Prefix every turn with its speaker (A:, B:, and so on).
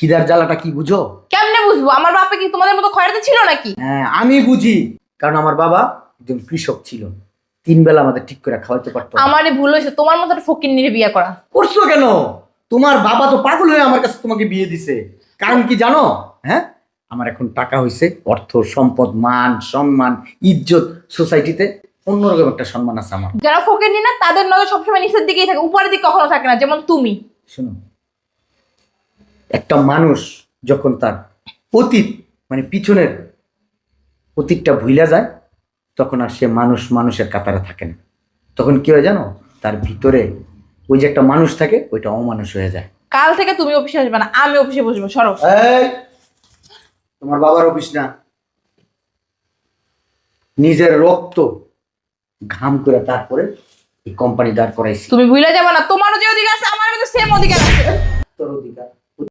A: খিদার জ্বালাটা কি বুঝো?
B: কেমনে বুঝবো? আমার বাপে কি তোমাদের মতো খয়রাতে ছিল নাকি?
A: হ্যাঁ আমি বুঝি, কারণ আমার বাবা একজন কৃষক ছিল, 3 বেলা আমাদের ঠিক করে খাওয়াইতে পারতো না।
B: আমারই ভুল হয়েছে তোমার মতো ফকির নিয়ে বিয়ে করা।
A: করছো কেন? তোমার বাবা তো পাগল হয়ে আমার কাছে তোমাকে বিয়ে দিছে। কারণ কি জানো? হ্যাঁ, আমার এখন টাকা হইছে, অর্থ সম্পদ, মান সম্মান, ইজ্জত, সোসাইটিতে অন্যরকম একটা সম্মান আছে আমার।
B: যারা ফকির নি না তাদের নজর সবসময় নিচের দিকেই থাকে, উপরের দিকে কখনো থাকে না, যেমন তুমি।
A: শোনো, একটা মানুষ যখন তার অতীত মানে পিছনের অতীতটা ভুইলা যায়, তখন আর সে মানুষের কাতারে থাকে না। তখন কি হয় জানো? তার ভিতরে ওই যে একটা মানুষ থাকে, ওইটা অমানুষ হয়ে যায়।
B: কাল থেকে তুমি অফিসে আসবে না, আমি অফিসে বসবো, সরো।
A: এই, তোমার বাবার অফিস না, নিজের রক্ত ঘাম করে তারপরে এই কোম্পানি দাঁড় করাইছি।
B: তুমি ভুলে যাবে না, তোমারও যে অধিকার আছে আমারও কিন্তু সেম অধিকার আছে।
A: তোর অধিকার